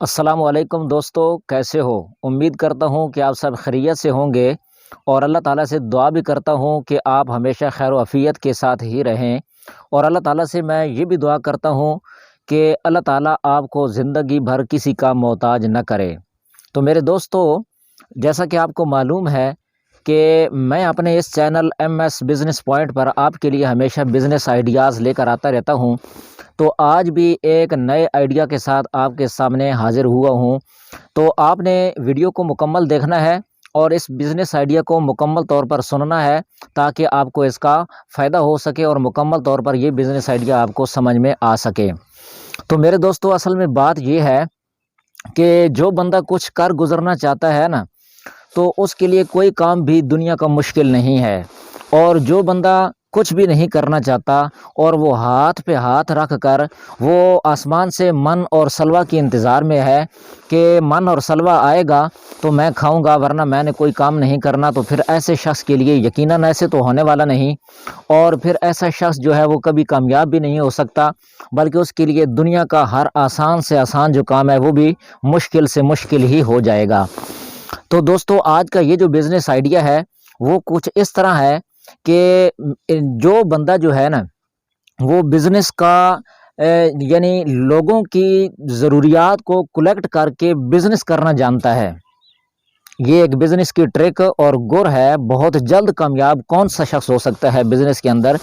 السلام علیکم دوستو، کیسے ہو؟ امید کرتا ہوں کہ آپ سب خیریت سے ہوں گے، اور اللہ تعالیٰ سے دعا بھی کرتا ہوں کہ آپ ہمیشہ خیر و عافیت کے ساتھ ہی رہیں، اور اللہ تعالیٰ سے میں یہ بھی دعا کرتا ہوں کہ اللہ تعالیٰ آپ کو زندگی بھر کسی کا محتاج نہ کرے۔ تو میرے دوستو، جیسا کہ آپ کو معلوم ہے کہ میں اپنے اس channel M S business point پر آپ کے لیے ہمیشہ بزنس آئیڈیاز لے کر آتا رہتا ہوں، تو آج بھی ایک نئے آئیڈیا کے ساتھ آپ کے سامنے حاضر ہوا ہوں۔ تو آپ نے ویڈیو کو مکمل دیکھنا ہے اور اس بزنس آئیڈیا کو مکمل طور پر سننا ہے، تاکہ آپ کو اس کا فائدہ ہو سکے اور مکمل طور پر یہ بزنس آئیڈیا آپ کو سمجھ میں آ سکے۔ تو میرے دوستو، اصل میں بات یہ ہے کہ جو بندہ کچھ کر گزرنا چاہتا ہے نا، تو اس کے لیے کوئی کام بھی دنیا کا مشکل نہیں ہے، اور جو بندہ کچھ بھی نہیں کرنا چاہتا اور وہ ہاتھ پہ ہاتھ رکھ کر وہ آسمان سے من اور سلوہ کی انتظار میں ہے کہ من اور سلوہ آئے گا تو میں کھاؤں گا، ورنہ میں نے کوئی کام نہیں کرنا، تو پھر ایسے شخص کے لیے یقیناً ایسے تو ہونے والا نہیں، اور پھر ایسا شخص جو ہے وہ کبھی کامیاب بھی نہیں ہو سکتا، بلکہ اس کے لیے دنیا کا ہر آسان سے آسان جو کام ہے وہ بھی مشکل سے مشکل ہی ہو جائے گا۔ تو دوستو، آج کا یہ جو بزنس آئیڈیا ہے وہ کچھ اس طرح ہے کہ جو بندہ جو ہے نا، وہ بزنس کا یعنی لوگوں کی ضروریات کو کلیکٹ کر کے بزنس کرنا جانتا ہے۔ یہ ایک بزنس کی ٹرک اور گر ہے۔ بہت جلد کامیاب کون سا شخص ہو سکتا ہے بزنس کے اندر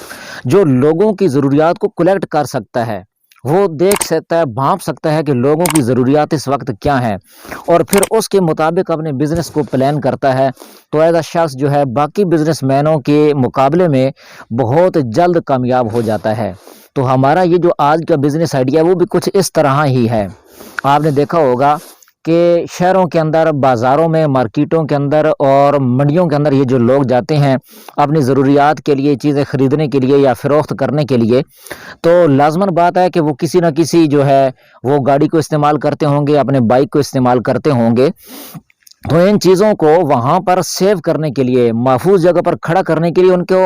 جو لوگوں کی ضروریات کو کلیکٹ کر سکتا ہے، وہ دیکھ سکتا ہے، بھانپ سکتا ہے کہ لوگوں کی ضروریات اس وقت کیا ہیں، اور پھر اس کے مطابق اپنے بزنس کو پلان کرتا ہے۔ تو ایسا شخص جو ہے باقی بزنس مینوں کے مقابلے میں بہت جلد کامیاب ہو جاتا ہے۔ تو ہمارا یہ جو آج کا بزنس آئیڈیا ہے وہ بھی کچھ اس طرح ہی ہے۔ آپ نے دیکھا ہوگا کہ شہروں کے اندر، بازاروں میں، مارکیٹوں کے اندر اور منڈیوں کے اندر یہ جو لوگ جاتے ہیں اپنی ضروریات کے لیے، چیزیں خریدنے کے لیے یا فروخت کرنے کے لیے، تو لازماً بات ہے کہ وہ کسی نہ کسی جو ہے وہ گاڑی کو استعمال کرتے ہوں گے، اپنے بائک کو استعمال کرتے ہوں گے۔ تو ان چیزوں کو وہاں پر سیو کرنے کے لیے، محفوظ جگہ پر کھڑا کرنے کے لیے ان کو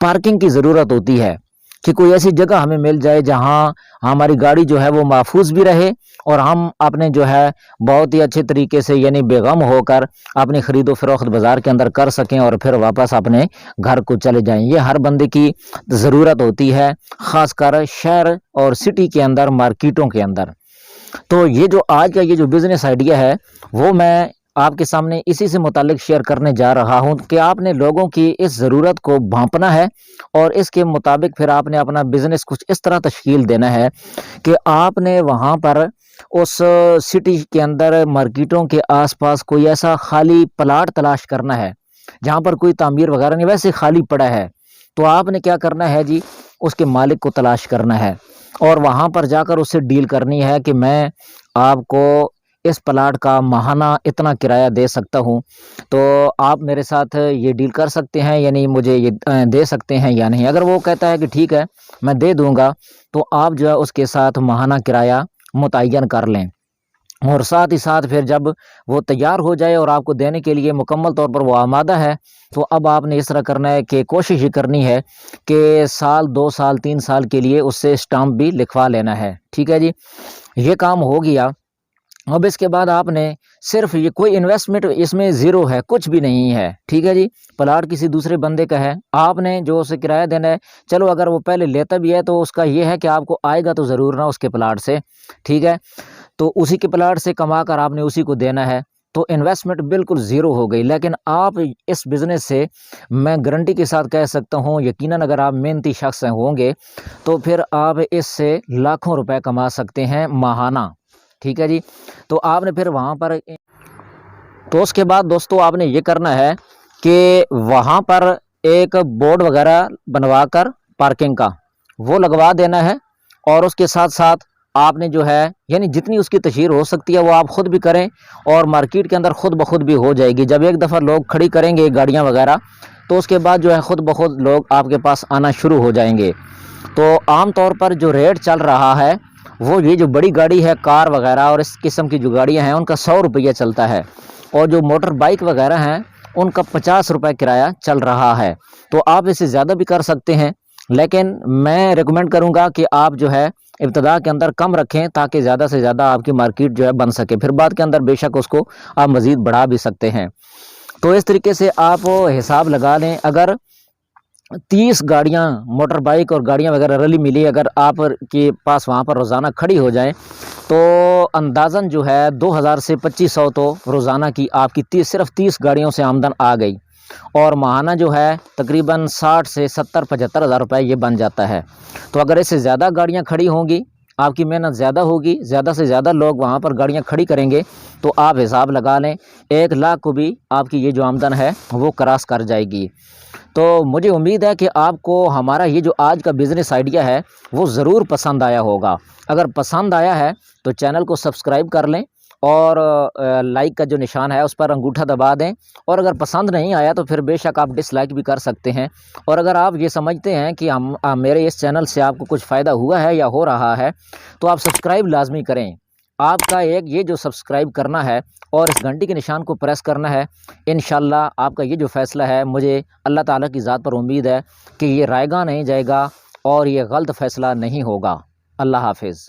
پارکنگ کی ضرورت ہوتی ہے، کہ کوئی ایسی جگہ ہمیں مل جائے جہاں ہماری گاڑی جو ہے وہ محفوظ بھی رہے، اور ہم اپنے جو ہے بہت ہی اچھے طریقے سے یعنی بے غم ہو کر اپنی خرید و فروخت بازار کے اندر کر سکیں، اور پھر واپس اپنے گھر کو چلے جائیں۔ یہ ہر بندے کی ضرورت ہوتی ہے، خاص کر شہر اور سٹی کے اندر، مارکیٹوں کے اندر۔ تو یہ جو آج کا یہ جو بزنس آئیڈیا ہے وہ میں آپ کے سامنے اسی سے متعلق شیئر کرنے جا رہا ہوں کہ آپ نے لوگوں کی اس ضرورت کو بھانپنا ہے، اور اس کے مطابق پھر آپ نے اپنا بزنس کچھ اس طرح تشکیل دینا ہے کہ آپ نے وہاں پر اس سٹی کے اندر، مارکیٹوں کے آس پاس کوئی ایسا خالی پلاٹ تلاش کرنا ہے جہاں پر کوئی تعمیر وغیرہ نہیں، ویسے خالی پڑا ہے۔ تو آپ نے کیا کرنا ہے جی، اس کے مالک کو تلاش کرنا ہے، اور وہاں پر جا کر اس سے ڈیل کرنی ہے کہ میں آپ کو اس پلاٹ کا ماہانہ اتنا کرایہ دے سکتا ہوں، تو آپ میرے ساتھ یہ ڈیل کر سکتے ہیں، یعنی مجھے یہ دے سکتے ہیں یا نہیں۔ اگر وہ کہتا ہے کہ ٹھیک ہے میں دے دوں گا، تو آپ جو ہے اس کے ساتھ ماہانہ کرایہ متعین کر لیں، اور ساتھ ہی ساتھ پھر جب وہ تیار ہو جائے اور آپ کو دینے کے لیے مکمل طور پر وہ آمادہ ہے، تو اب آپ نے اس طرح کرنا ہے کہ کوشش یہ کرنی ہے کہ سال، 2 سال، 3 سال کے لیے اس سے اسٹامپ بھی لکھوا لینا ہے۔ ٹھیک ہے جی، یہ کام ہو گیا۔ اب اس کے بعد آپ نے صرف یہ کوئی انویسٹمنٹ اس میں زیرو ہے، کچھ بھی نہیں ہے۔ ٹھیک ہے جی، پلاٹ کسی دوسرے بندے کا ہے، آپ نے جو اسے کرایہ دینا ہے، چلو اگر وہ پہلے لیتا بھی ہے تو اس کا یہ ہے کہ آپ کو آئے گا تو ضرور نا اس کے پلاٹ سے، ٹھیک ہے، تو اسی کے پلاٹ سے کما کر آپ نے اسی کو دینا ہے، تو انویسٹمنٹ بالکل زیرو ہو گئی۔ لیکن آپ اس بزنس سے میں گارنٹی کے ساتھ کہہ سکتا ہوں، یقیناً اگر آپ محنتی شخص ہوں گے تو پھر آپ اس سے لاکھوں روپے کما سکتے ہیں ماہانہ۔ ٹھیک ہے جی، تو آپ نے پھر وہاں پر، تو اس کے بعد دوستو آپ نے یہ کرنا ہے کہ وہاں پر ایک بورڈ وغیرہ بنوا کر پارکنگ کا وہ لگوا دینا ہے، اور اس کے ساتھ ساتھ آپ نے جو ہے یعنی جتنی اس کی تشہیر ہو سکتی ہے وہ آپ خود بھی کریں، اور مارکیٹ کے اندر خود بخود بھی ہو جائے گی۔ جب ایک دفعہ لوگ کھڑی کریں گے گاڑیاں وغیرہ، تو اس کے بعد جو ہے خود بخود لوگ آپ کے پاس آنا شروع ہو جائیں گے۔ تو عام طور پر جو ریٹ چل رہا ہے وہ یہ جو بڑی گاڑی ہے، کار وغیرہ اور اس قسم کی جو گاڑیاں ہیں ان کا 100 روپیہ چلتا ہے، اور جو موٹر بائک وغیرہ ہیں ان کا 50 روپے کرایہ چل رہا ہے۔ تو آپ اسے زیادہ بھی کر سکتے ہیں، لیکن میں ریکمینڈ کروں گا کہ آپ جو ہے ابتدا کے اندر کم رکھیں تاکہ زیادہ سے زیادہ آپ کی مارکیٹ جو ہے بن سکے، پھر بعد کے اندر بے شک اس کو آپ مزید بڑھا بھی سکتے ہیں۔ تو اس طریقے سے آپ حساب لگا لیں، اگر 30 گاڑیاں موٹر بائک اور گاڑیاں وغیرہ رلی ملی اگر آپ کے پاس وہاں پر روزانہ کھڑی ہو جائیں تو اندازاً جو ہے 2000 سے 2500 تو روزانہ کی آپ کی صرف 30 گاڑیوں سے آمدن آ گئی، اور ماہانہ جو ہے تقریباً 60 سے 70-75 ہزار روپے یہ بن جاتا ہے۔ تو اگر اس سے زیادہ گاڑیاں کھڑی ہوں گی، آپ کی محنت زیادہ ہوگی، زیادہ سے زیادہ لوگ وہاں پر گاڑیاں کھڑی کریں گے، تو آپ حساب لگا لیں 1 لاکھ کو بھی آپ کی یہ جو آمدن ہے وہ کراس کر جائے گی۔ تو مجھے امید ہے کہ آپ کو ہمارا یہ جو آج کا بزنس آئیڈیا ہے وہ ضرور پسند آیا ہوگا۔ اگر پسند آیا ہے تو چینل کو سبسکرائب کر لیں، اور لائک کا جو نشان ہے اس پر انگوٹھا دبا دیں، اور اگر پسند نہیں آیا تو پھر بے شک آپ ڈس لائک بھی کر سکتے ہیں۔ اور اگر آپ یہ سمجھتے ہیں کہ میرے اس چینل سے آپ کو کچھ فائدہ ہوا ہے یا ہو رہا ہے تو آپ سبسکرائب لازمی کریں۔ آپ کا ایک یہ جو سبسکرائب کرنا ہے اور اس گھنٹی کے نشان کو پریس کرنا ہے، انشاءاللہ آپ کا یہ جو فیصلہ ہے، مجھے اللہ تعالیٰ کی ذات پر امید ہے کہ یہ رائے گاہ نہیں جائے گا اور یہ غلط فیصلہ نہیں ہوگا۔ اللہ حافظ۔